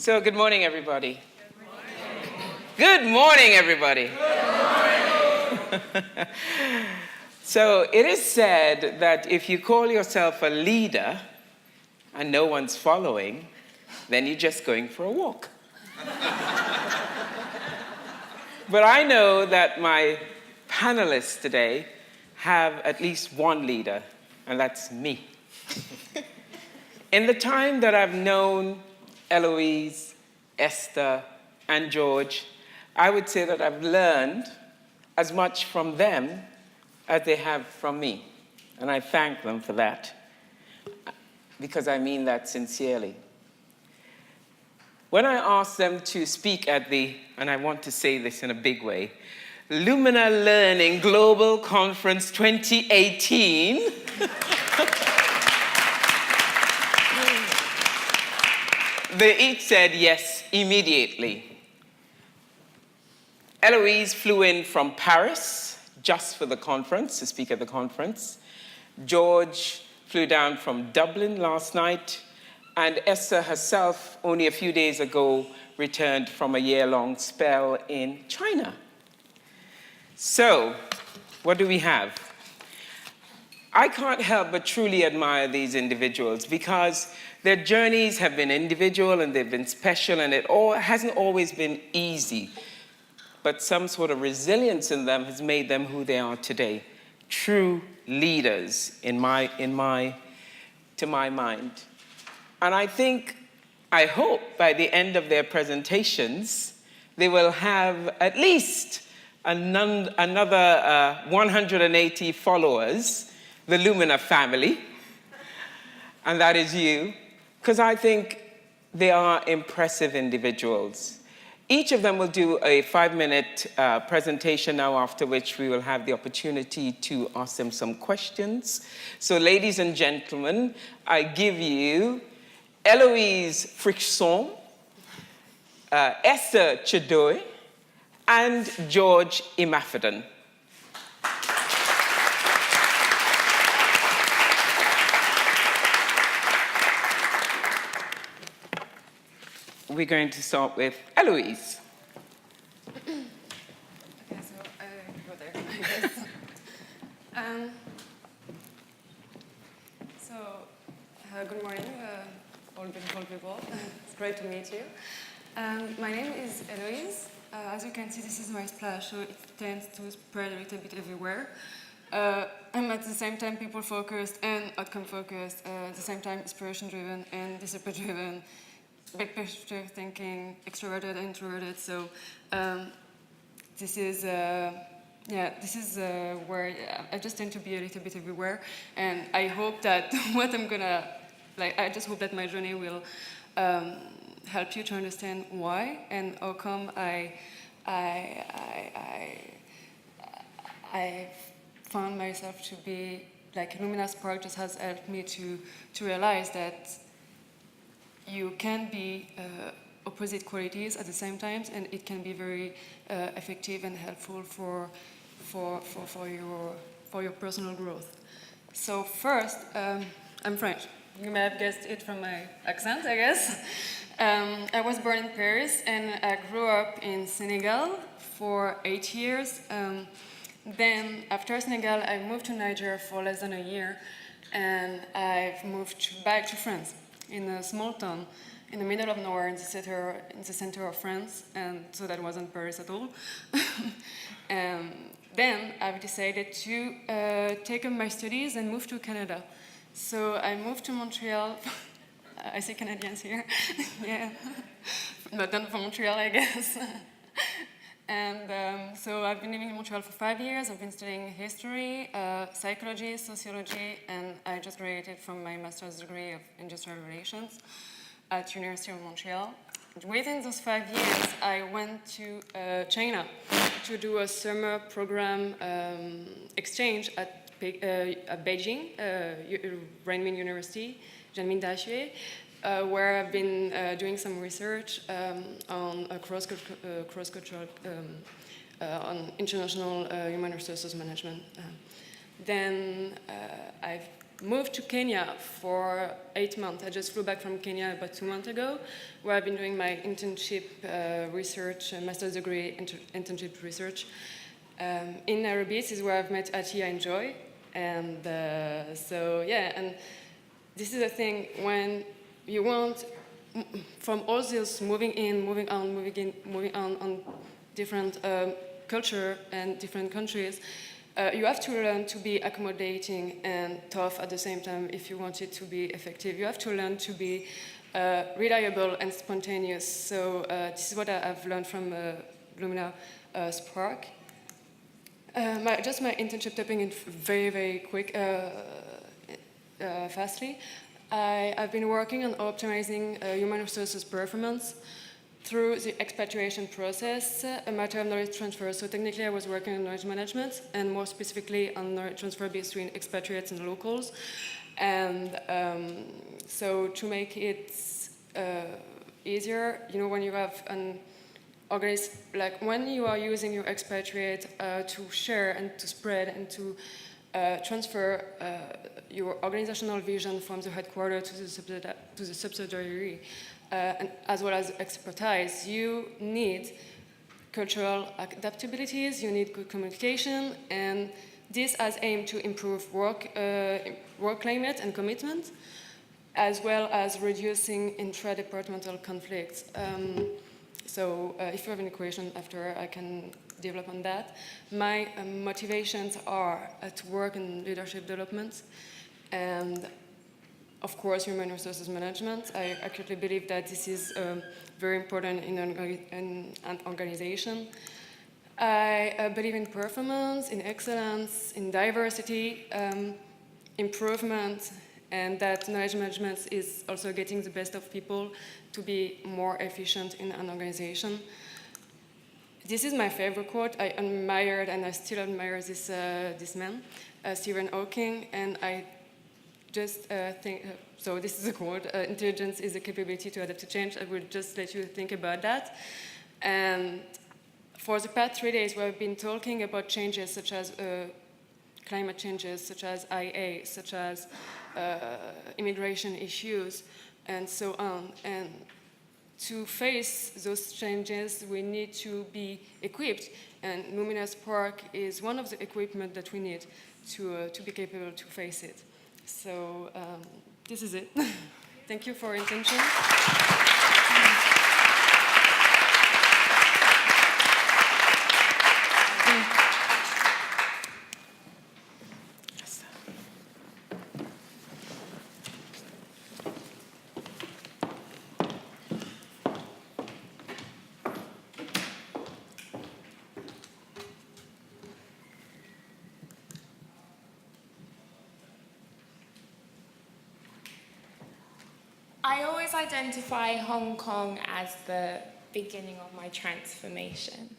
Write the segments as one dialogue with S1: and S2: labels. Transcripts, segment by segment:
S1: So good morning, everybody. Good morning, everybody. Good morning. So it is said that if you call yourself a leader and no one's following, then you're just going for a walk. But I know that my panelists today have at least one leader, and that's me. In the time that I've known Héloïse, Esther, and George, I would say that I've learned as much from them as they have from me. And I thank them for that, because I mean that sincerely. When I asked them to speak at the, and I want to say this in a big way, Lumina Learning Global Conference 2018, they each said yes immediately. Eloise flew in from Paris just for the conference, to speak at the conference. George flew down from Dublin last night, and Esther herself, only a few days ago, returned from a year-long spell in China. So, what do we have? I can't help but truly admire these individuals because their journeys have been individual and they've been special, and it hasn't always been easy. But some sort of resilience in them has made them who they are today. True leaders, to my mind. And I hope by the end of their presentations, they will have at least another 180 followers, the Lumina family, and that is you, because I think they are impressive individuals. Each of them will do a 5-minute presentation now, after which we will have the opportunity to ask them some questions. So ladies and gentlemen, I give you Héloïse Frixon, Esther Chidowe, and George Imafidon. We're going to start with Héloïse.
S2: Okay, so go there, I guess. Good morning, all beautiful people. It's great to meet you. My name is Héloïse. As you can see, this is my splash, so it tends to spread a little bit everywhere. I'm at the same time people-focused and outcome-focused, at the same time inspiration-driven and discipline-driven, big picture thinking, extroverted, introverted. So this is where I just tend to be a little bit everywhere. And I hope that I just hope that my journey will help you to understand why and how come I found myself to be like Lumina Spark. Just has helped me to realize that you can be opposite qualities at the same time, and it can be very effective and helpful for your personal growth. So first, I'm French. You may have guessed it from my accent, I guess. I was born in Paris, and I grew up in Senegal for 8 years. Then, after Senegal, I moved to Niger for less than a year, and I've moved back to France, in a small town in the middle of nowhere in the center of France, and so that wasn't Paris at all. Then I've decided to take up my studies and move to Canada. So I moved to Montreal. I see Canadians here. Yeah, but not from Montreal, I guess. And so I've been living in Montreal for 5 years. I've been studying history, psychology, sociology, and I just graduated from my master's degree of industrial relations at University of Montreal. Within those 5 years, I went to China to do a summer program exchange at Beijing, Renmin University, Renmin Daxue, where I've been doing some research on cross-cultural, on international human resources management. Then I've moved to Kenya for 8 months. I just flew back from Kenya about 2 months ago, where I've been doing my internship research, master's degree internship research. In Nairobi, this is where I've met Atia and Joy. And so, yeah, and this is the thing, when you want, from all this moving in, moving on different culture and different countries, you have to learn to be accommodating and tough at the same time if you want it to be effective. You have to learn to be reliable and spontaneous. So this is what I've learned from Lumina Spark. Just my internship, tapping it very, very quick, fastly. I've been working on optimizing human resources performance through the expatriation process, a matter of knowledge transfer. So technically I was working on knowledge management, and more specifically on knowledge transfer between expatriates and locals. And so to make it easier, you know, when you have an like when you are using your expatriate to share and to spread and to transfer your organizational vision from the headquarters to the subsidiary, and as well as expertise, you need cultural adaptabilities, you need good communication, and this has aimed to improve work climate and commitment, as well as reducing intra-departmental conflicts. So if you have any question after, I can develop on that. My motivations are to work in leadership development and, of course, human resources management. I acutely believe that this is very important in an organization. I believe in performance, in excellence, in diversity, improvement, and that knowledge management is also getting the best of people to be more efficient in an organization. This is my favorite quote. I admired, and I still admire this man, Stephen Hawking, and I just think, so this is a quote, intelligence is the capability to adapt to change. I will just let you think about that. And for the past 3 days, we've been talking about changes such as climate changes, such as IA, such as immigration issues, and so on. And to face those changes, we need to be equipped, and Lumina Spark is one of the equipment that we need to be capable to face it. So this is it. Thank you for your attention.
S3: I always identify Hong Kong as the beginning of my transformation.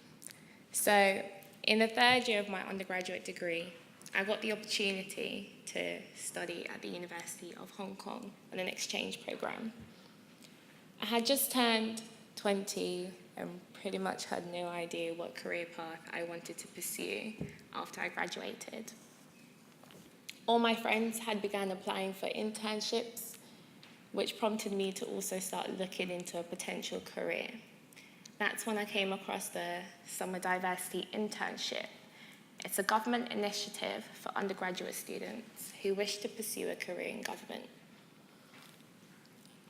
S3: So in the 3rd year of my undergraduate degree, I got the opportunity to study at the University of Hong Kong on an exchange program. I had just turned 20 and pretty much had no idea what career path I wanted to pursue after I graduated. All my friends had begun applying for internships, which prompted me to also start looking into a potential career. That's when I came across the Summer Diversity Internship. It's a government initiative for undergraduate students who wish to pursue a career in government.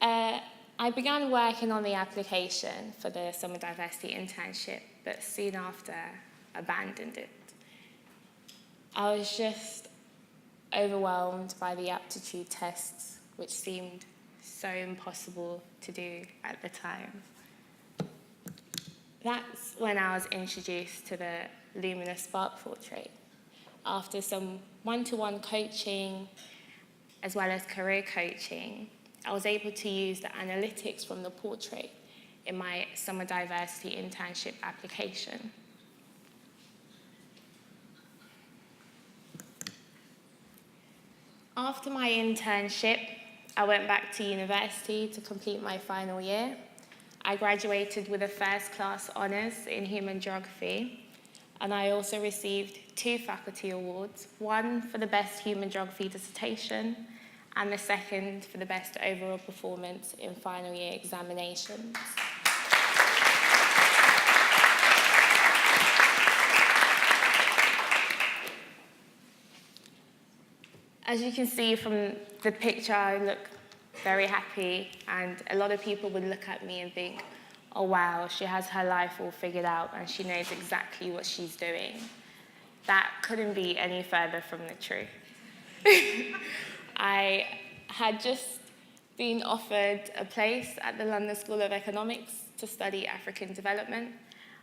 S3: I began working on the application for the Summer Diversity Internship, but soon after abandoned it. I was just overwhelmed by the aptitude tests, which seemed so impossible to do at the time. That's when I was introduced to the Lumina Spark portrait. After some one-to-one coaching, as well as career coaching, I was able to use the analytics from the portrait in my Summer Diversity Internship application. After my internship, I went back to university to complete my final year. I graduated with a first-class honours in human geography. and I also received 2 faculty awards, one for the best human geography dissertation, and the second for the best overall performance in final year examinations. As you can see from the picture, I look very happy, and a lot of people would look at me and think, oh wow, she has her life all figured out and she knows exactly what she's doing. That couldn't be any further from the truth. I had just been offered a place at the London School of Economics to study African development,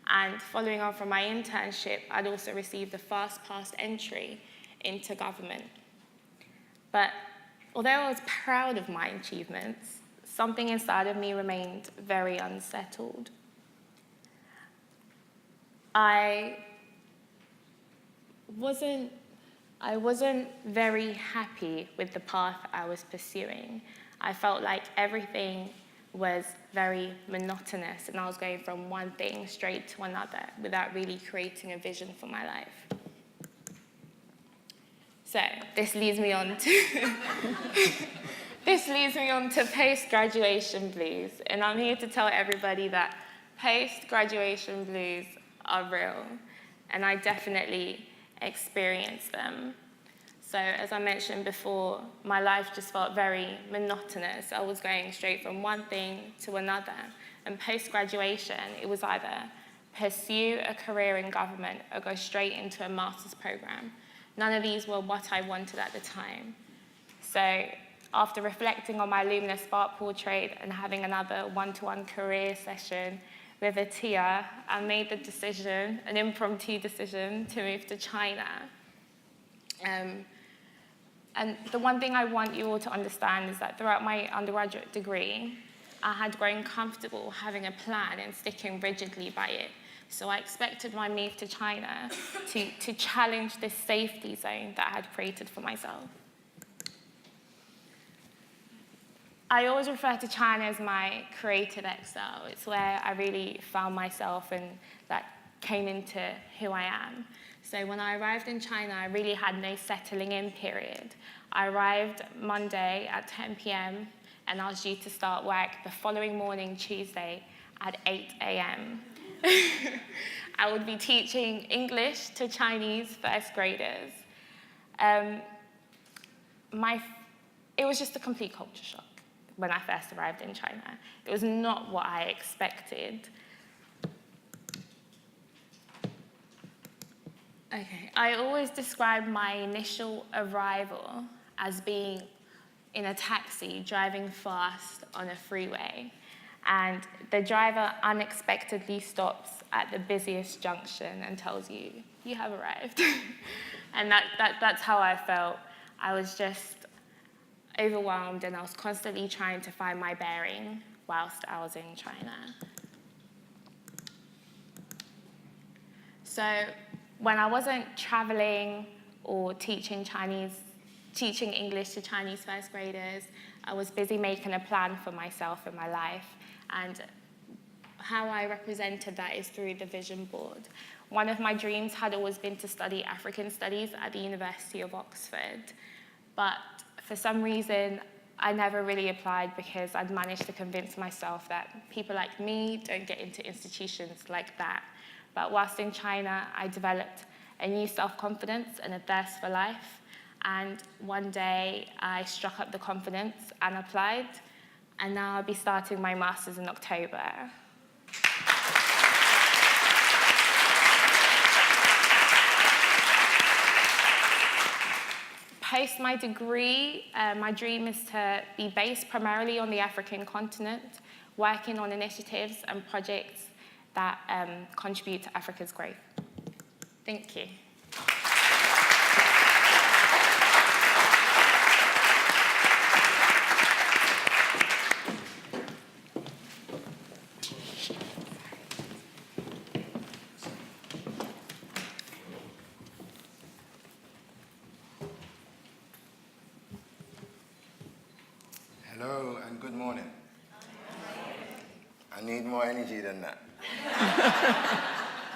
S3: and following on from my internship, I'd also received a fast-pass entry into government. But although I was proud of my achievements, something inside of me remained very unsettled. I wasn't very happy with the path I was pursuing. I felt like everything was very monotonous, and I was going from one thing straight to another without really creating a vision for my life. So this leads me on to post-graduation blues, and I'm here to tell everybody that post-graduation blues are real, and I definitely experienced them. So as I mentioned before, my life just felt very monotonous. I was going straight from one thing to another, and post-graduation, it was either pursue a career in government or go straight into a master's program. None of these were what I wanted at the time. So after reflecting on my Lumina Spark portrait and having another one-to-one career session with Atia, I made the decision, an impromptu decision, to move to China. And the one thing I want you all to understand is that throughout my undergraduate degree, I had grown comfortable having a plan and sticking rigidly by it. So I expected my move to China to challenge this safety zone that I had created for myself. I always refer to China as my creative exile. It's where I really found myself, and that came into who I am. So when I arrived in China, I really had no settling in period. I arrived Monday at 10 p.m. and I was due to start work the following morning, Tuesday, at 8 a.m. I would be teaching English to Chinese first graders. It was just a complete culture shock when I first arrived in China. It was not what I expected. Okay, I always describe my initial arrival as being in a taxi driving fast on a freeway, and the driver unexpectedly stops at the busiest junction and tells you, you have arrived. And that's how I felt. I was just overwhelmed, and I was constantly trying to find my bearing whilst I was in China. So when I wasn't traveling or teaching English to Chinese first graders, I was busy making a plan for myself and my life. And how I represented that is through the vision board. One of my dreams had always been to study African studies at the University of Oxford. But for some reason, I never really applied because I'd managed to convince myself that people like me don't get into institutions like that. But whilst in China, I developed a new self-confidence and a thirst for life. And one day, I struck up the confidence and applied. And now I'll be starting my master's in October. Post my degree, my dream is to be based primarily on the African continent, working on initiatives and projects that contribute to Africa's growth. Thank you.
S4: Hello and good morning. I need more energy than that.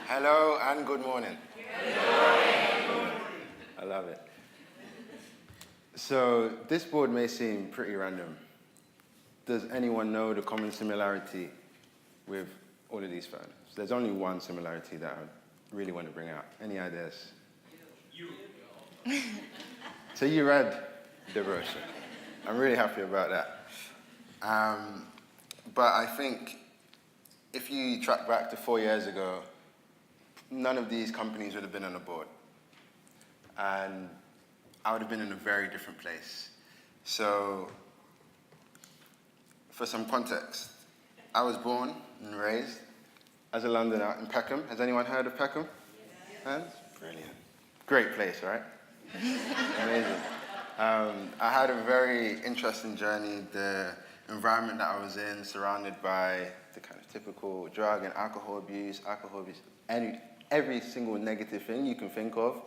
S4: Hello and good morning. I love it. So this board may seem pretty random. Does anyone know the common similarity with all of these firms? There's only one similarity that I really want to bring out. Any ideas? You. So you read the brochure. I'm really happy about that. But I think if you track back to 4 years ago, none of these companies would have been on the board. And I would have been in a very different place. So for some context, I was born and raised as a Londoner in Peckham. Has anyone heard of Peckham? Hands? Brilliant. Great place, right? Amazing. I had a very interesting journey. The environment that I was in, surrounded by the kind of typical drug and alcohol abuse, every single negative thing you can think of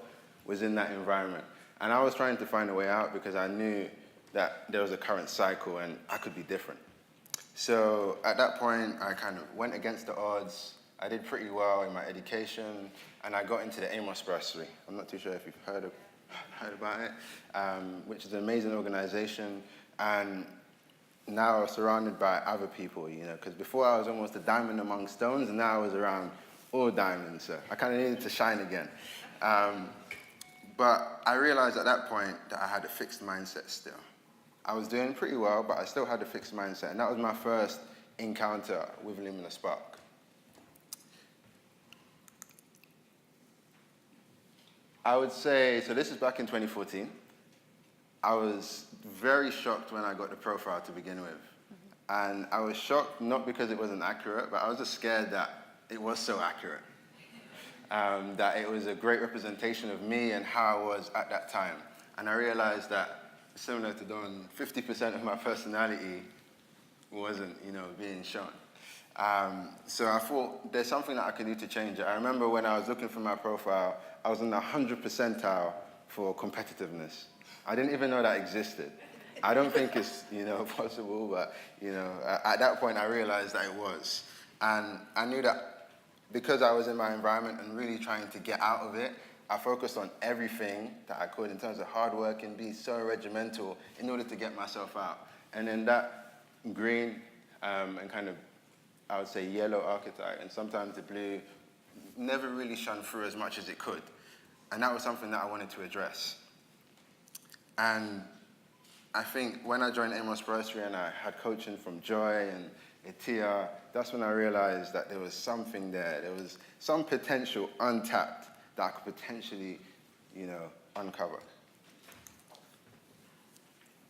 S4: was in that environment. And I was trying to find a way out because I knew that there was a current cycle and I could be different. So at that point, I kind of went against the odds. I did pretty well in my education, and I got into the Amos bursary. I'm not too sure if you've heard about it, which is an amazing organization. And now I'm surrounded by other people, you know, because before I was almost a diamond among stones, and now I was around all diamonds. So I kind of needed to shine again. But I realized at that point that I had a fixed mindset still. I was doing pretty well, but I still had a fixed mindset. And that was my first encounter with Lumina Spark. I would say, so this is back in 2014. I was very shocked when I got the profile to begin with. And I was shocked not because it wasn't accurate, but I was just scared that it was so accurate. That it was a great representation of me and how I was at that time. And I realized that, similar to Don, 50% of my personality wasn't, being shown. So I thought there's something that I could do to change it. I remember when I was looking for my profile, I was in the 100th percentile for competitiveness. I didn't even know that existed. I don't think it's, possible, but, at that point I realized that it was. And I knew that because I was in my environment and really trying to get out of it, I focused on everything that I could in terms of hard work and be so regimental in order to get myself out. And then that green and kind of, I would say, yellow archetype, and sometimes the blue, never really shone through as much as it could. And that was something that I wanted to address. And I think when I joined Amos Bursary and I had coaching from Joy and Etia, that's when I realized that there was something there. There was some potential untapped that I could potentially, uncover.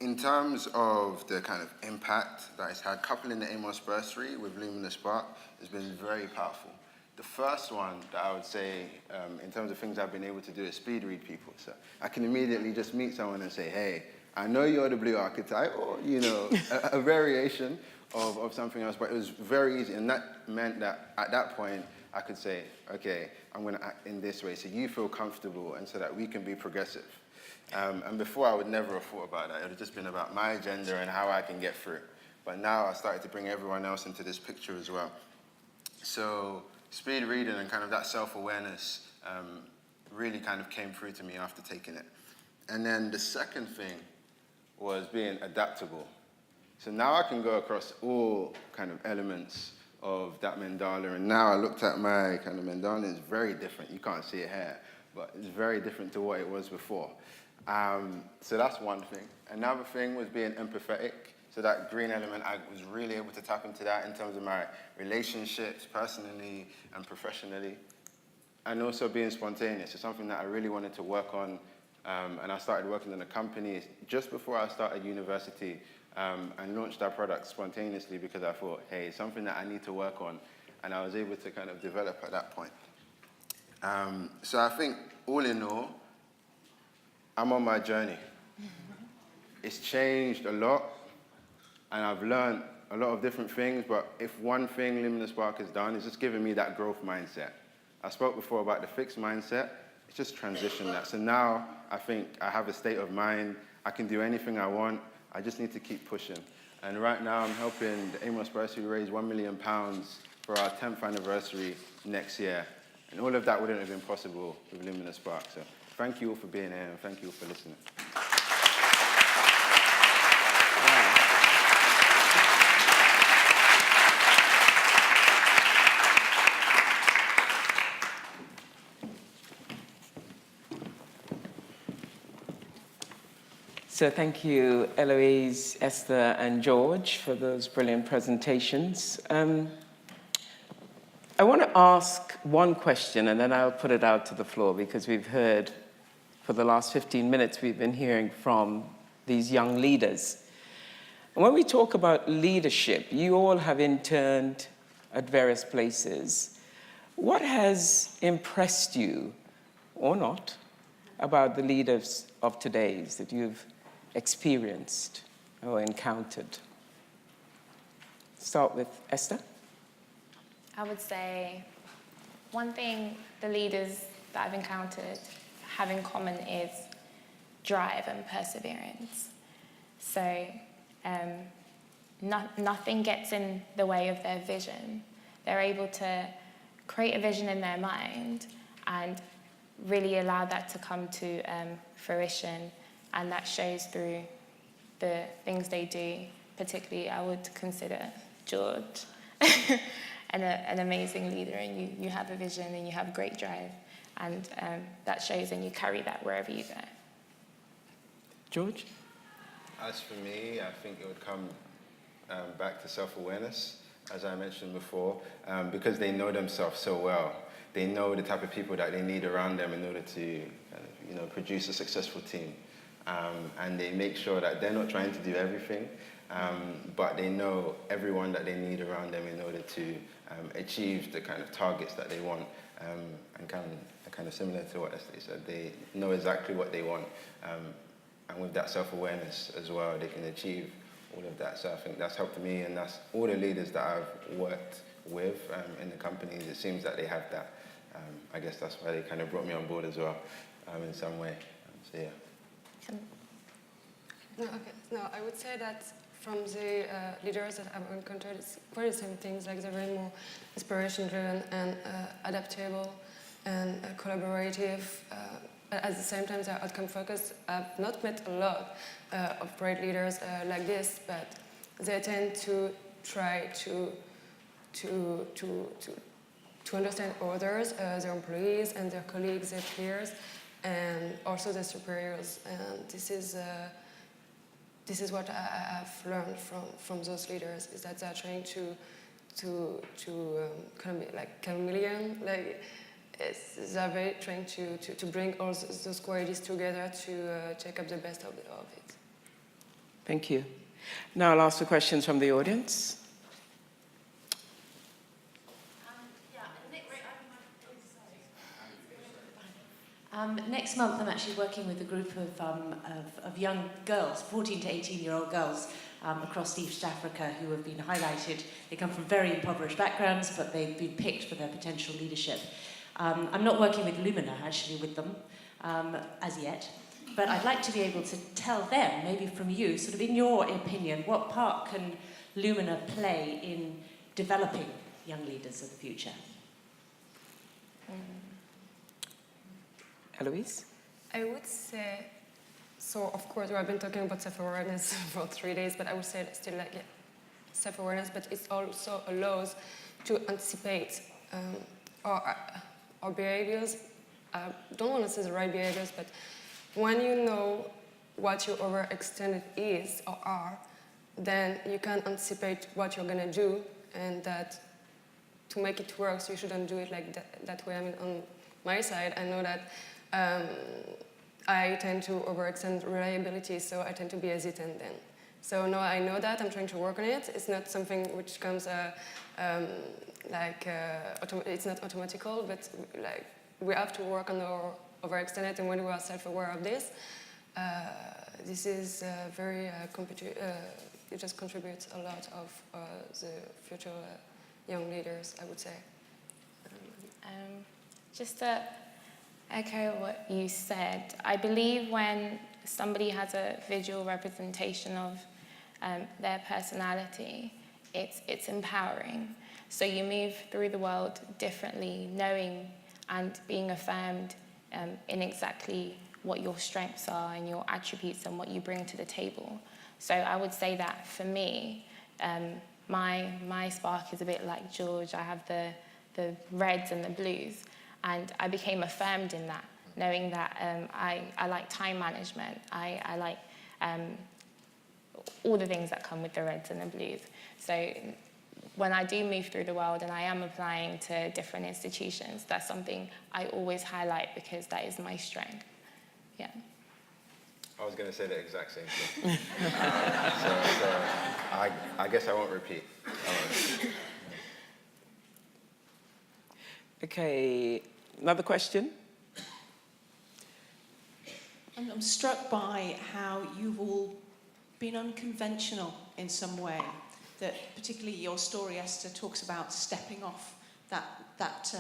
S4: In terms of the kind of impact that it's had, coupling the Amos Bursary with Lumina Spark has been very powerful. The first one that I would say, in terms of things I've been able to do, is speed read people. So I can immediately just meet someone and say, hey, I know you're the blue archetype, or, a variation of something else, but it was very easy. And that meant that at that point, I could say, okay, I'm going to act in this way so you feel comfortable and so that we can be progressive. And before, I would never have thought about that. It would have just been about my agenda and how I can get through. But now I started to bring everyone else into this picture as well. So speed reading and kind of that self-awareness really kind of came through to me after taking it. And then the second thing was being adaptable. So now I can go across all kind of elements of that mandala, and now I looked at my kind of mandala, and it's very different. You can't see it here, but it's very different to what it was before. So that's one thing. Another thing was being empathetic. So that green element, I was really able to tap into that in terms of my relationships, personally and professionally. And also being spontaneous. It's something that I really wanted to work on. And I started working in a company just before I started university, and launched our product spontaneously because I thought, hey, it's something that I need to work on. And I was able to kind of develop at that point. So I think, all in all, I'm on my journey. It's changed a lot, and I've learned a lot of different things, but if one thing Lumina Spark has done is just given me that growth mindset. I spoke before about the fixed mindset. It's just transitioned that. So now I think I have a state of mind. I can do anything I want. I just need to keep pushing. And right now I'm helping the Amos Bursary raise £1 million for our 10th anniversary next year. And all of that wouldn't have been possible with Lumina Spark. So thank you all for being here, and thank you all for listening.
S1: So thank you, Eloise, Esther, and George for those brilliant presentations. I want to ask one question, and then I'll put it out to the floor, because we've heard, for the last 15 minutes, we've been hearing from these young leaders. And when we talk about leadership, you all have interned at various places. What has impressed you, or not, about the leaders of today's that you've experienced or encountered? Start with Esther.
S3: I would say one thing the leaders that I've encountered have in common is drive and perseverance. So nothing gets in the way of their vision. They're able to create a vision in their mind and really allow that to come to fruition, and that shows through the things they do. Particularly, I would consider George an amazing leader, and you have a vision and you have great drive, and that shows, and you carry that wherever you go.
S1: George?
S4: As for me, I think it would come back to self-awareness, as I mentioned before, because they know themselves so well. They know the type of people that they need around them in order to produce a successful team. And they make sure that they're not trying to do everything, but they know everyone that they need around them in order to achieve the kind of targets that they want. And kind of similar to what Esther said, they know exactly what they want. And with that self-awareness as well, they can achieve all of that. So I think that's helped me, and that's all the leaders that I've worked with in the companies. It seems that they have that. I guess that's why they kind of brought me on board as well, in some way. So yeah.
S2: No, I would say that from the leaders that I've encountered, it's quite the same things. Like they're very more inspiration-driven and adaptable and collaborative. But at the same time, they're outcome-focused. I've not met a lot of great leaders like this, but they tend to try to understand others, their employees and their colleagues, their peers, and also their superiors. And this is what I have learned from those leaders, is that they're trying to kind of be like chameleon, like they're very trying to bring all those qualities together to take up the best of it.
S1: Thank you. Now I'll ask the questions from the audience.
S5: Next month, I'm actually working with a group of young girls, 14 to 18-year-old girls across East Africa who have been highlighted. They come from very impoverished backgrounds, but they've been picked for their potential leadership. I'm not working with Lumina, actually, with them as yet, but I'd like to be able to tell them, maybe from you, sort of in your opinion, what part can Lumina play in developing young leaders of the future?
S1: Eloise?
S2: I would say, so of course, we've been talking about self-awareness for 3 days, but I would say still like self-awareness, but it also allows to anticipate our behaviors. I don't want to say the right behaviors, but when you know what your overextended is or are, then you can anticipate what you're going to do, and that to make it work, so you shouldn't do it like that way. I mean, on my side, I know that I tend to overextend reliability, so I tend to be hesitant then. So now I know that, I'm trying to work on it. It's not something which comes it's not automatical, but like we have to work on our overextended, and when we are self-aware of this, this is very it just contributes a lot of the future young leaders, I would say.
S3: Just to echo what you said, I believe when somebody has a visual representation of their personality, it's empowering. So you move through the world differently, knowing and being affirmed in exactly what your strengths are and your attributes and what you bring to the table. So I would say that for me, my spark is a bit like George. I have the reds and the blues, and I became affirmed in that, knowing that I like time management. I like all the things that come with the reds and the blues. So when I do move through the world and I am applying to different institutions, that's something I always highlight because that is my strength. Yeah.
S4: I was going to say the exact same thing. so I guess I won't repeat.
S1: Okay, another question?
S6: I'm struck by how you've all been unconventional in some way. That particularly your story, Esther, talks about stepping off that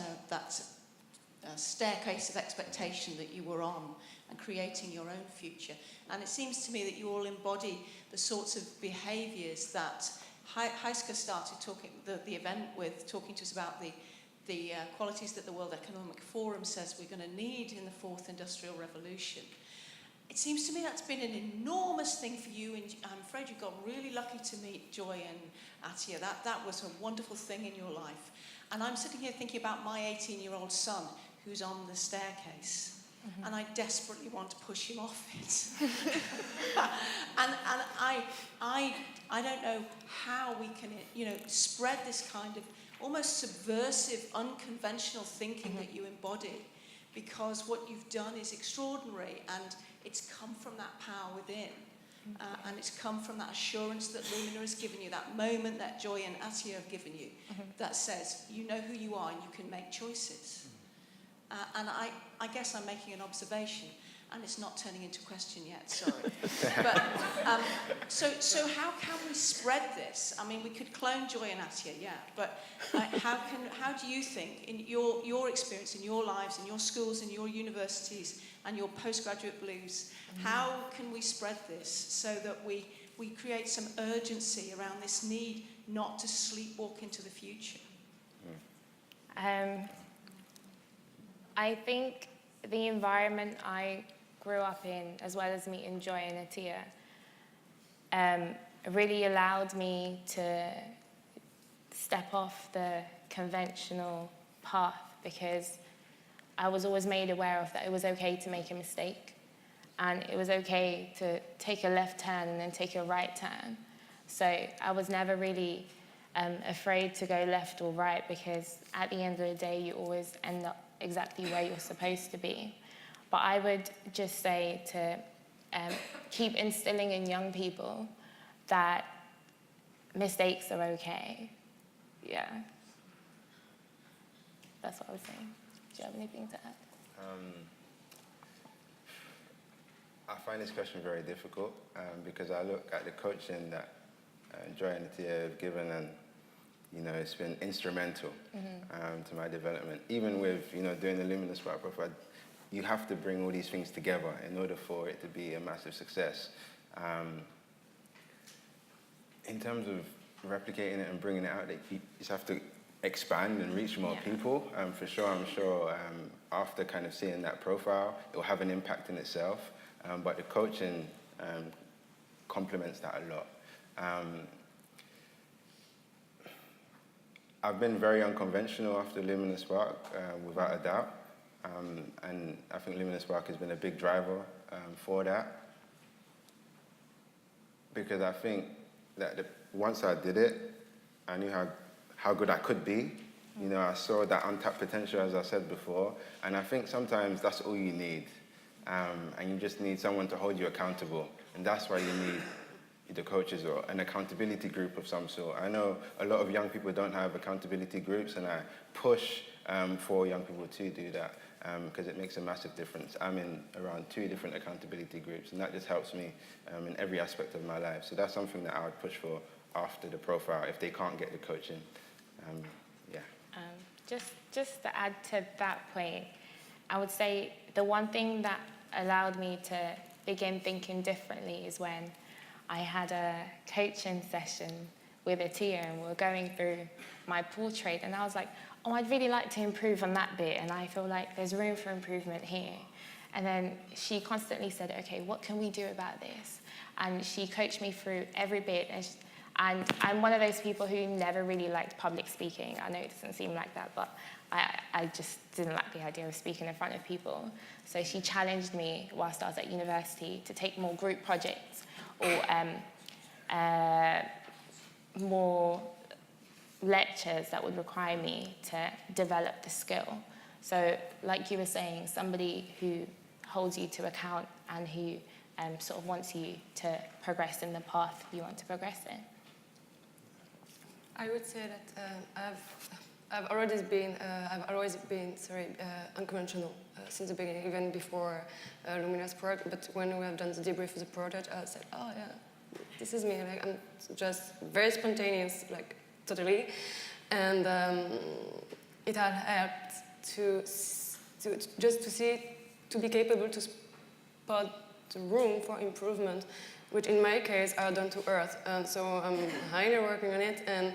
S6: staircase of expectation that you were on and creating your own future. And it seems to me that you all embody the sorts of behaviours that Heiske started the event with, talking to us about the qualities that the World Economic Forum says we're going to need in the fourth industrial revolution. It seems to me that's been an enormous thing for you, and I'm afraid you got really lucky to meet Joy and Attia. That was a wonderful thing in your life. And I'm sitting here thinking about my 18-year-old son who's on the staircase, and I desperately want to push him off it. and I don't know how we can, spread this kind of almost subversive, unconventional thinking that you embody, because what you've done is extraordinary, and it's come from that power within, and it's come from that assurance that Lumina has given you, that moment that Joy and Attia have given you, that says you know who you are and you can make choices. And I guess I'm making an observation, and it's not turning into a question yet, sorry. But so how can we spread this? I mean, we could clone Joy and Attia, yeah, but how do you think, in your experience, in your lives, in your schools, in your universities, and your postgraduate blues, how can we spread this so that we create some urgency around this need not to sleepwalk into the future?
S3: I think the environment I grew up in, as well as meeting Joy and Attia, really allowed me to step off the conventional path, because I was always made aware of that it was okay to make a mistake, and it was okay to take a left turn and then take a right turn. So I was never really afraid to go left or right, because at the end of the day, you always end up exactly where you're supposed to be. But I would just say to keep instilling in young people that mistakes are okay. Yeah. That's what I was saying. Do you have anything to add?
S4: I find this question very difficult because I look at the coaching that Joy and Attia have given, and it's been instrumental to my development. Even with doing the Lumina Spark profile, you have to bring all these things together in order for it to be a massive success. In terms of replicating it and bringing it out, you just have to expand and reach more people. For sure, I'm sure after kind of seeing that profile, it will have an impact in itself. But the coaching complements that a lot. I've been very unconventional after Lumina Spark, without a doubt. And I think Lumina Spark has been a big driver for that. Because I think that once I did it, I knew how good I could be. I saw that untapped potential, as I said before. And I think sometimes that's all you need. And you just need someone to hold you accountable. And that's why you need the coaches or an accountability group of some sort. I know a lot of young people don't have accountability groups, and I push for young people to do that because it makes a massive difference. I'm in around 2 different accountability groups, and that just helps me in every aspect of my life. So that's something that I would push for after the profile if they can't get the coaching.
S3: Just to add to that point, I would say the one thing that allowed me to begin thinking differently is when I had a coaching session with Attia, and we were going through my portrait, and I was like, oh, I'd really like to improve on that bit, and I feel like there's room for improvement here. And then she constantly said, okay, what can we do about this? And she coached me through every bit. And I'm one of those people who never really liked public speaking. I know it doesn't seem like that, but I just didn't like the idea of speaking in front of people. So she challenged me whilst I was at university to take more group projects or more lectures that would require me to develop the skill. So like you were saying, somebody who holds you to account and who sort of wants you to progress in the path you want to progress in.
S2: I would say that I've always been unconventional since the beginning, even before Lumina Spark. But when we have done the debrief of the project, I said, oh yeah, this is me. Like, I'm just very spontaneous, like totally, and it had helped to be capable to spot the room for improvement, which in my case are down to earth. And so I'm highly working on it. And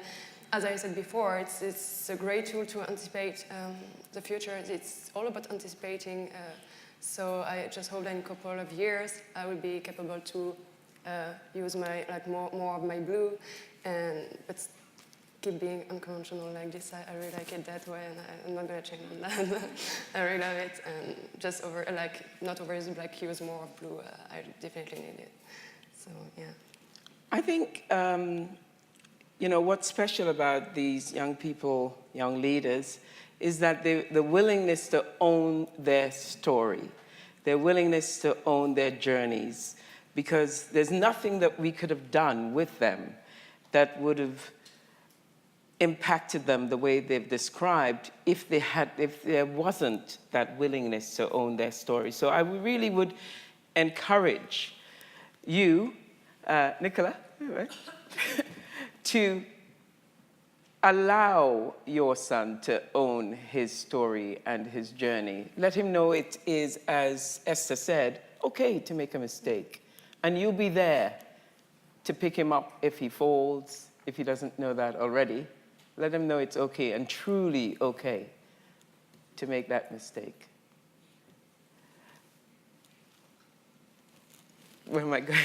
S2: as I said before, it's a great tool to anticipate the future. It's all about anticipating. So I just hope that in a couple of years I will be capable to use my more of my blue, but keep being unconventional like this. I really like it that way, and I'm not gonna change on that. I really love it, and just not overuse black, use more of blue. I definitely need it. So yeah.
S1: I think what's special about these young people, young leaders, is that the willingness to own their story, their willingness to own their journeys, because there's nothing that we could have done with them that would have impacted them the way they've described if there wasn't that willingness to own their story. So I really would encourage you, Nicola, to allow your son to own his story and his journey. Let him know it is, as Esther said, okay to make a mistake. And you'll be there to pick him up if he falls, if he doesn't know that already. Let him know it's okay and truly okay to make that mistake. Where am I going?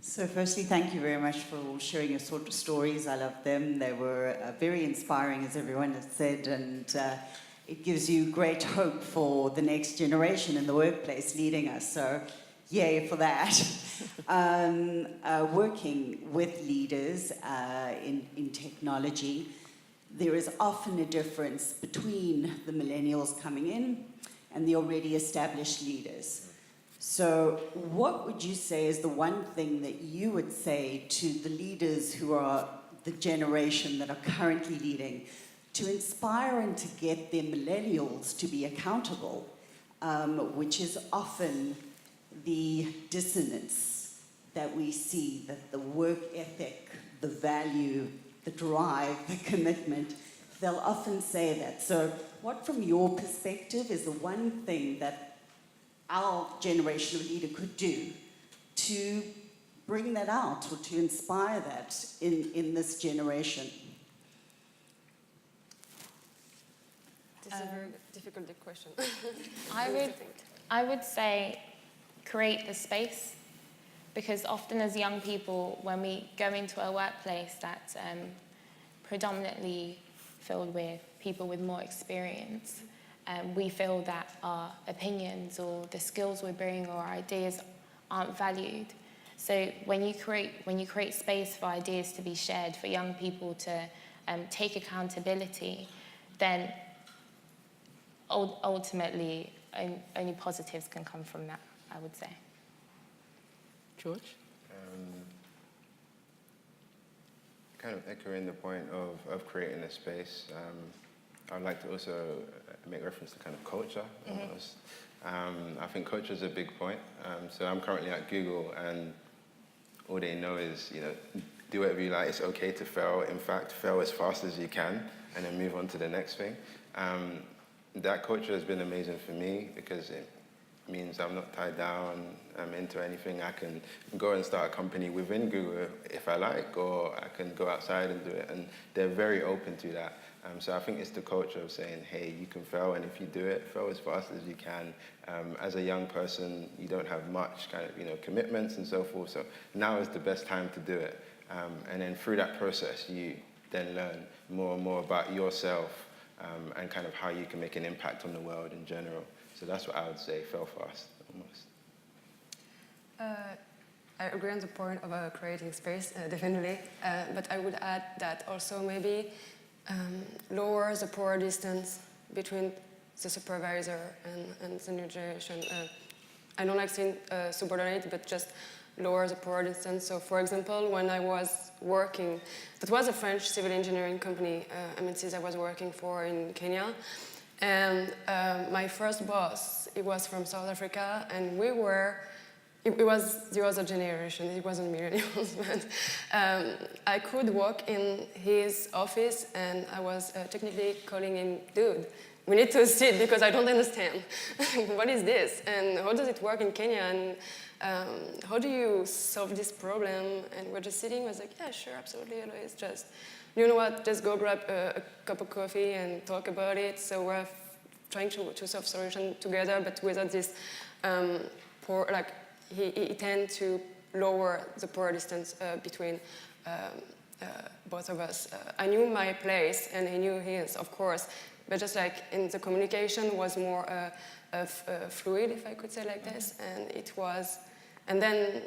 S7: So firstly, thank you very much for sharing your sort of stories. I love them. They were very inspiring, as everyone has said, and it gives you great hope for the next generation in the workplace leading us. So yay for that. Working with leaders in technology, there is often a difference between the millennials coming in and the already established leaders. So what would you say is the one thing that you would say to the leaders who are the generation that are currently leading to inspire and to get their millennials to be accountable, which is often the dissonance that we see, that the work ethic, the value, the drive, the commitment, they'll often say that. So what, from your perspective, is the one thing that our generation of leader could do to bring that out or to inspire that in this generation?
S2: This is a very difficult question.
S3: I would say create the space, because often as young people, when we go into a workplace that's predominantly filled with people with more experience, we feel that our opinions or the skills we bring or ideas aren't valued. So when you create space for ideas to be shared, for young people to take accountability, then ultimately only positives can come from that, I would say.
S1: George?
S4: Kind of echoing the point of creating a space, I'd like to also make reference to kind of culture almost. I think culture is a big point. So I'm currently at Google, and all they know is, do whatever you like. It's okay to fail. In fact, fail as fast as you can, and then move on to the next thing. That culture has been amazing for me because it means I'm not tied down into anything. I can go and start a company within Google if I like, or I can go outside and do it. And they're very open to that. So I think it's the culture of saying, hey, you can fail, and if you do it, fail as fast as you can. As a young person, you don't have much kind of, commitments and so forth. So now is the best time to do it. And then through that process, you then learn more and more about yourself and kind of how you can make an impact on the world in general. So that's what I would say, fail fast, almost.
S2: I agree on the point of creating space, definitely. But I would add that also maybe lower the power distance between the supervisor and the new generation. I don't like saying subordinate, but just lower the power distance. So, for example, when I was working, that was a French civil engineering company, MNCs I was working for in Kenya. And my first boss, he was from South Africa, and we were, it was the other generation, it wasn't millennials, but I could walk in his office and I was technically calling him, dude, we need to sit because I don't understand. What is this? And how does it work in Kenya? And how do you solve this problem? And we're just sitting, I was like, yeah, sure, absolutely, Eloise, just, you know what, just go grab a cup of coffee and talk about it. So we're trying to solve solution together, but without this he tends to lower the power distance between both of us. I knew my place and he knew his, of course, but just like in the communication was more fluid, if I could say like this, and it was, and then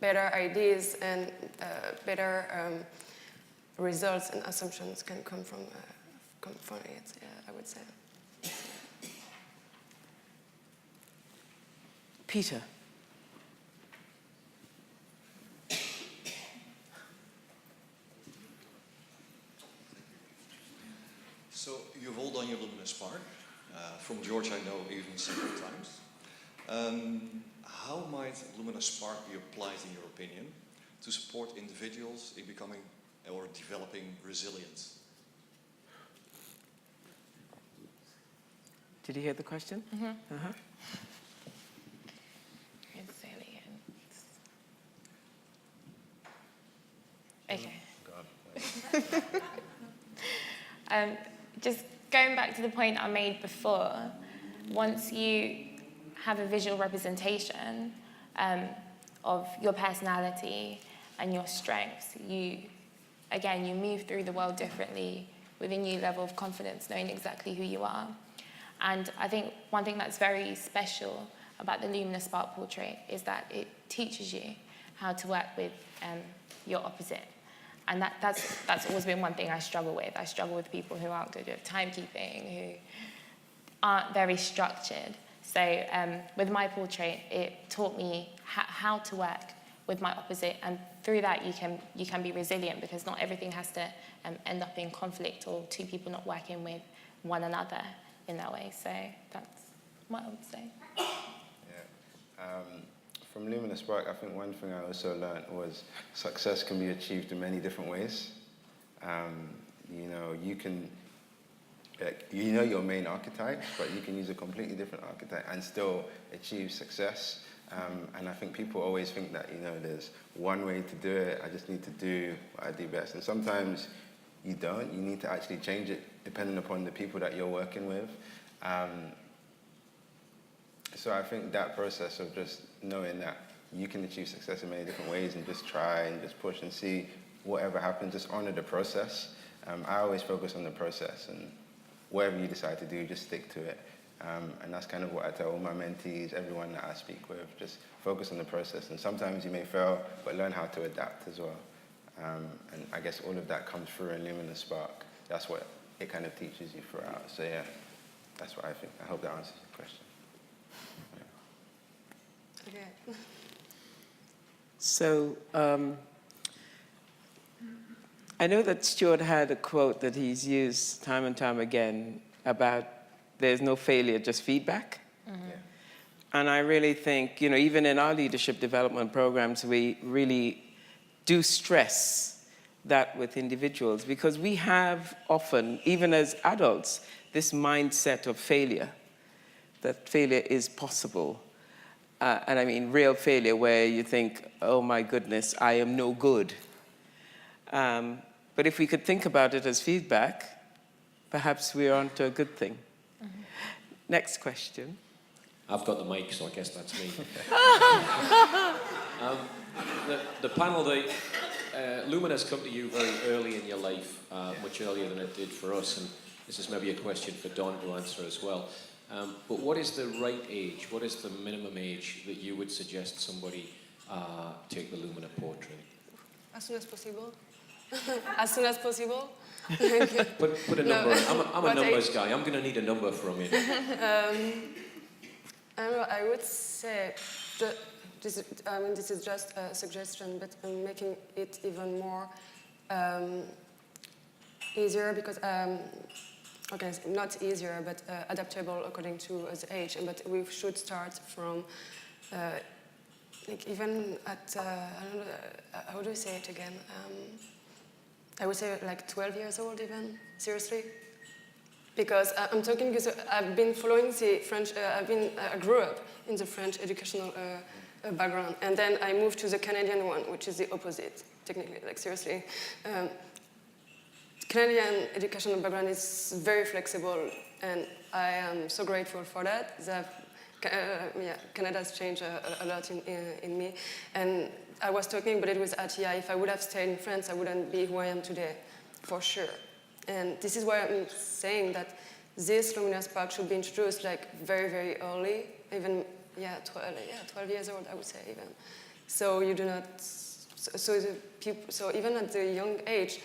S2: better ideas and better results and assumptions can come from it, I would say.
S1: Peter.
S8: So you've all done your Lumina Spark. From George, I know even several times. How might Lumina Spark be applied, in your opinion, to support individuals in becoming or developing resilience?
S1: Did you hear the question?
S3: Mm-hmm.
S1: Uh-huh.
S3: Resilience. Okay. Just going back to the point I made before, once you have a visual representation of your personality and your strengths, you move through the world differently with a new level of confidence, knowing exactly who you are. And I think one thing that's very special about the Lumina Spark portrait is that it teaches you how to work with your opposite. And that's always been one thing I struggle with. I struggle with people who aren't good at timekeeping, who aren't very structured. So with my portrait, it taught me how to work with my opposite, and through that you can be resilient, because not everything has to end up in conflict or two people not working with one another in that way. So that's what I would say.
S4: Yeah. From Lumina Spark, I think one thing I also learned was success can be achieved in many different ways. You can, your main archetypes, but you can use a completely different archetype and still achieve success. And I think people always think that, there's one way to do it. I just need to do what I do best. And sometimes you don't. You need to actually change it depending upon the people that you're working with. So I think that process of just knowing that you can achieve success in many different ways and just try and just push and see whatever happens, just honor the process. I always focus on the process, and whatever you decide to do, just stick to it. And that's kind of what I tell all my mentees, everyone that I speak with, just focus on the process. And sometimes you may fail, but learn how to adapt as well. And I guess all of that comes through in Lumina Spark. That's what it kind of teaches you throughout. So yeah, that's what I think. I hope that answers your question.
S2: Okay.
S1: So I know that Stuart had a quote that he's used time and time again about there's no failure, just feedback.
S3: Mm-hmm.
S4: Yeah.
S1: And I really think, even in our leadership development programs, we really do stress that with individuals, because we have often, even as adults, this mindset of failure. that failure is possible. And I mean real failure where you think, oh my goodness, I am no good. But if we could think about it as feedback, perhaps we're onto a good thing. Mm-hmm. Next question.
S9: I've got the mic, so I guess that's me. The panel, Lumina's come to you very early in your life, much earlier than it did for us, and this is maybe a question for Don to answer as well. But what is the right age? What is the minimum age that you would suggest somebody take the Lumina portrait?
S2: As soon as possible. As soon as possible.
S9: Put a number. I'm a numbers guy. I'm going to need a number from you.
S2: I would say that this is just a suggestion, but I'm making it even more easier because okay, not easier, but adaptable according to the age. But we should start from like even at I don't know, how do you say it again? I would say like 12 years old even, seriously. Because I'm talking because I've been following the French, I grew up in the French educational background, and then I moved to the Canadian one, which is the opposite, technically, like seriously. Canadian educational background is very flexible, and I am so grateful for that. Canada has changed a lot in me, and I was talking, but it was at if I would have stayed in France, I wouldn't be who I am today, for sure. And this is why I'm saying that this Lumina Spark should be introduced like very, very early, even 12 years old, I would say even. So you do not, so even at the young age,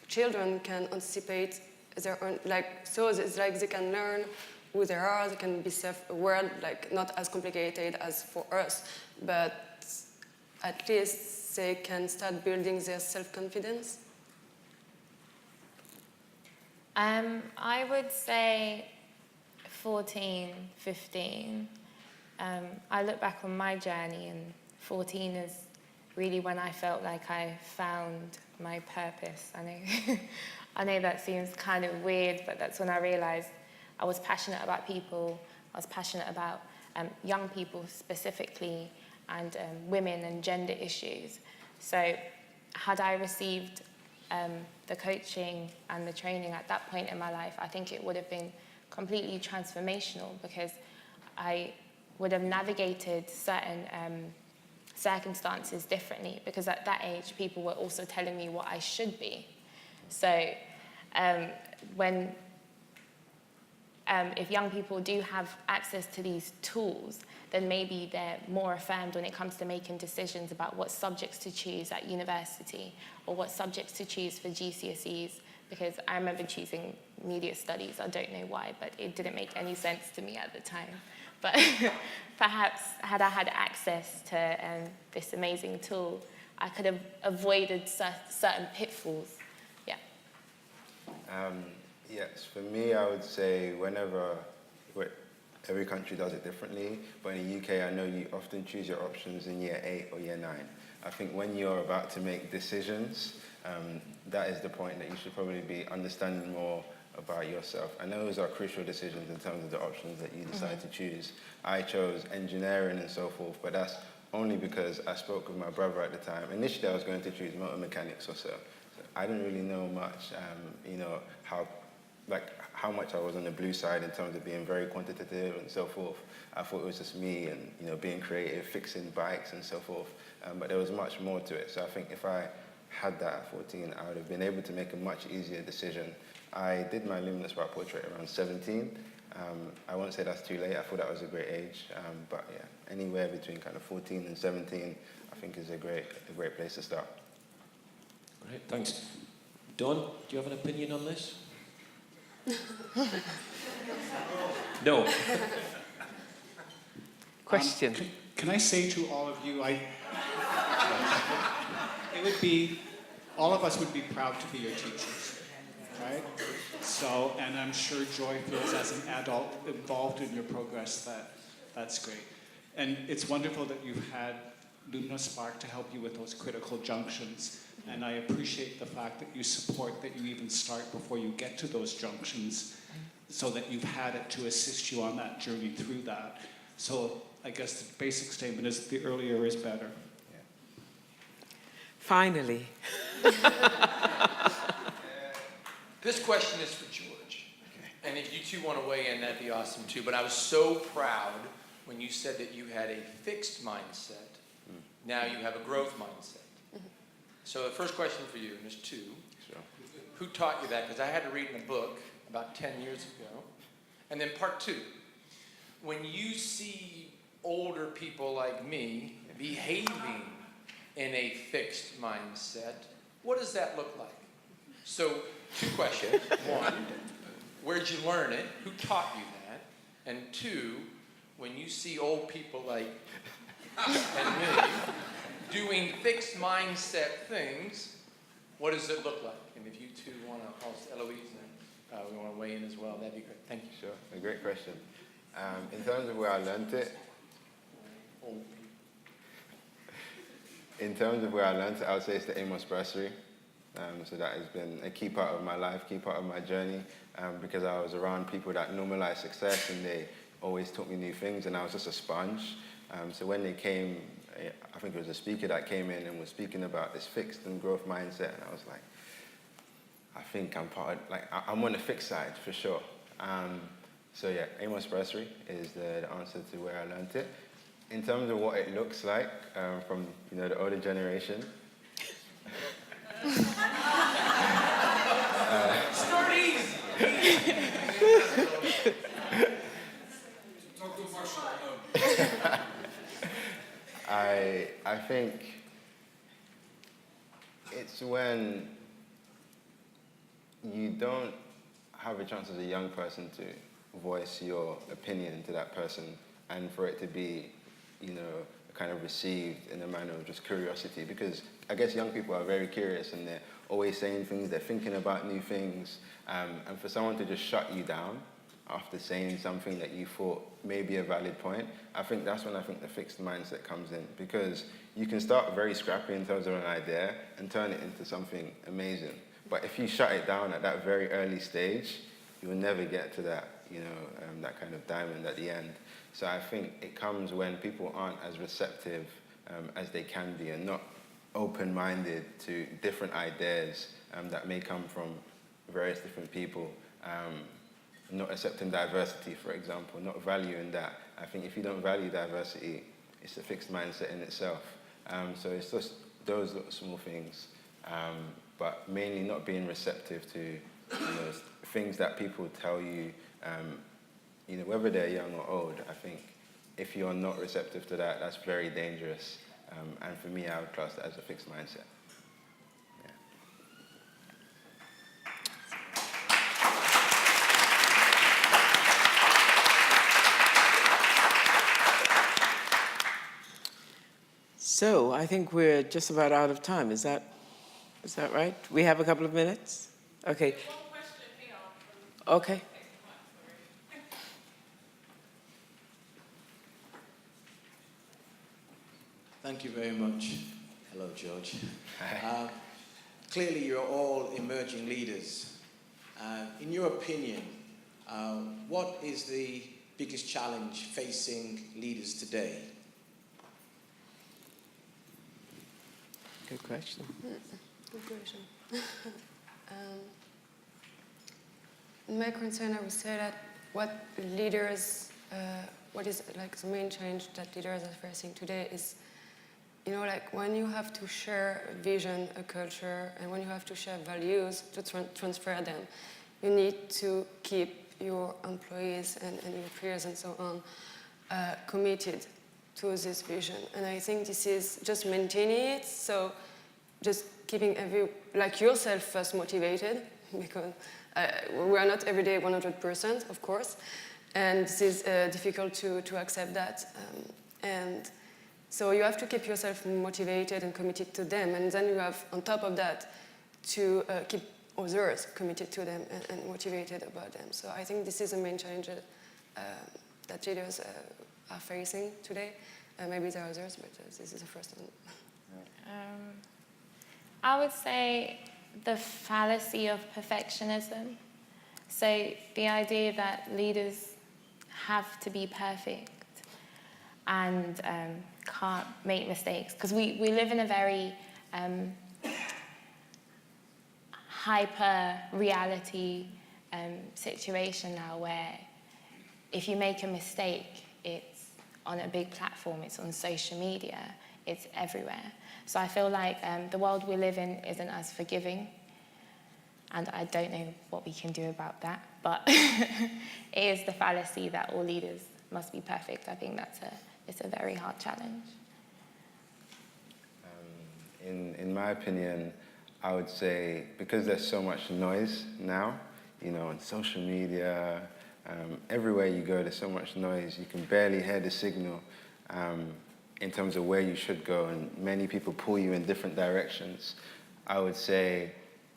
S2: children can anticipate their own, like, so it's like they can learn who they are, they can be self-aware, like not as complicated as for us, but at least they can start building their self-confidence.
S3: I would say 14, 15. I look back on my journey, and 14 is really when I felt like I found my purpose. I know that seems kind of weird, but that's when I realized I was passionate about people. I was passionate about young people specifically, and women and gender issues. So had I received the coaching and the training at that point in my life, I think it would have been completely transformational, because I would have navigated certain circumstances differently, because at that age people were also telling me what I should be. So when if young people do have access to these tools, then maybe they're more affirmed when it comes to making decisions about what subjects to choose at university or what subjects to choose for GCSEs, because I remember choosing media studies. I don't know why, but it didn't make any sense to me at the time. But perhaps had I had access to this amazing tool, I could have avoided certain pitfalls. Yeah.
S4: Yes, for me, I would say every country does it differently, but in the UK, I know you often choose your options in year 8 or year 9. I think when you're about to make decisions, that is the point that you should probably be understanding more about yourself. And those are crucial decisions in terms of the options that you decide to choose. I chose engineering and so forth, but that's only because I spoke with my brother at the time. Initially, I was going to choose motor mechanics or so. I didn't really know much, how much I was on the blue side in terms of being very quantitative and so forth. I thought it was just me and being creative, fixing bikes and so forth. But there was much more to it. So I think if I had that at 14, I would have been able to make a much easier decision. I did my Lumina Spark portrait around 17. I won't say that's too late. I thought that was a great age. But yeah, anywhere between kind of 14 and 17, I think is a great place to start.
S9: Great, thanks. Don, do you have an opinion on this? No.
S1: Question.
S10: Can I say to all of you, all of us would be proud to be your teachers, right? So, and I'm sure Joy feels as an adult involved in your progress that's great. And it's wonderful that you've had Lumina Spark to help you with those critical junctions. And I appreciate the fact that you support that you even start before you get to those junctions. so that you've had it to assist you on that journey through that. So I guess the basic statement is the earlier is better.
S1: Finally.
S11: This question is for George. And if you two want to weigh in, that'd be awesome too. But I was so proud when you said that you had a fixed mindset. Now you have a growth mindset. So the first question for you, and there's two.
S4: Sure.
S11: Who taught you that? Because I had to read in a book about 10 years ago. And then part two, when you see older people like me behaving in a fixed mindset, what does that look like? So, two questions. One, where'd you learn it? Who taught you that? And two, when you see old people like and me doing fixed mindset things, what does it look like? And if you two want to, also Eloise, and we want to weigh in as well, that'd be great. Thank you.
S4: Sure, a great question. In terms of where I learned it, I would say it's the Amos bursary. So that has been a key part of my life, key part of my journey, because I was around people that normalized success and they always taught me new things, and I was just a sponge. So when they came, I think it was a speaker that came in and was speaking about this fixed and growth mindset, and I was like, I think I'm part of, I'm on the fixed side for sure. So yeah, Amos bursary is the answer to where I learned it. In terms of what it looks like from the older generation.
S11: Start easy.
S4: I think it's when you don't have a chance as a young person to voice your opinion to that person, and for it to be, kind of received in a manner of just curiosity, because I guess young people are very curious and they're always saying things, they're thinking about new things, and for someone to just shut you down after saying something that you thought may be a valid point, I think that's when I think the fixed mindset comes in, because you can start very scrappy in terms of an idea and turn it into something amazing. But if you shut it down at that very early stage, you'll never get to that, that kind of diamond at the end. So I think it comes when people aren't as receptive as they can be, and not open-minded to different ideas that may come from various different people, not accepting diversity, for example, not valuing that. I think if you don't value diversity, it's a fixed mindset in itself. So it's just those little small things, but mainly not being receptive to things that people tell you, whether they're young or old. I think if you're not receptive to that, that's very dangerous. And for me, I would class that as a fixed mindset. Yeah.
S1: So I think we're just about out of time. Is that right? We have a couple of minutes? Okay.
S12: One question here from
S1: Okay.
S13: Thank you very much. Hello, George. Clearly, you're all emerging leaders. In your opinion, what is the biggest challenge facing leaders today?
S1: Good question.
S2: Good question. In my concern, I would say that what is like the main change that leaders are facing today is, when you have to share a vision, a culture, and when you have to share values to transfer them, you need to keep your employees and your peers and so on committed to this vision. And I think this is just maintaining it, so just keeping yourself first motivated, because we are not every day 100%, of course, and this is difficult to accept that. And so you have to keep yourself motivated and committed to them, and then you have, on top of that, to keep others committed to them and motivated about them. So I think this is the main challenge that leaders are facing today. Maybe there are others, but this is the first one.
S3: I would say the fallacy of perfectionism. So the idea that leaders have to be perfect and can't make mistakes, because we live in a very hyper-reality situation now where if you make a mistake, it's on a big platform, it's on social media, it's everywhere. So I feel like the world we live in isn't as forgiving, and I don't know what we can do about that, but it is the fallacy that all leaders must be perfect. I think it's a very hard challenge.
S4: In my opinion, I would say because there's so much noise now, you know, on social media, everywhere you go, there's so much noise. You can barely hear the signal in terms of where you should go, and many people pull you in different directions. I would say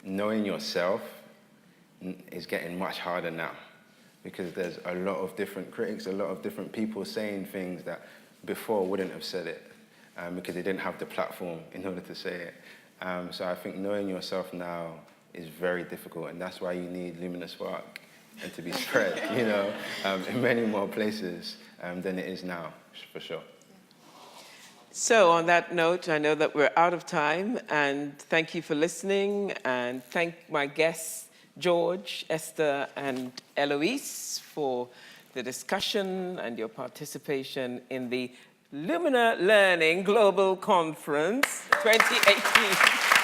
S4: knowing yourself is getting much harder now because there's a lot of different critics, a lot of different people saying things that before wouldn't have said it because they didn't have the platform in order to say it. So I think knowing yourself now is very difficult, and that's why you need Lumina Spark and to be spread, you know, in many more places than it is now, for sure.
S1: So on that note, I know that we're out of time, and thank you for listening, and thank my guests, George, Esther, and Eloise, for the discussion and your participation in the Lumina Learning Global Conference 2018.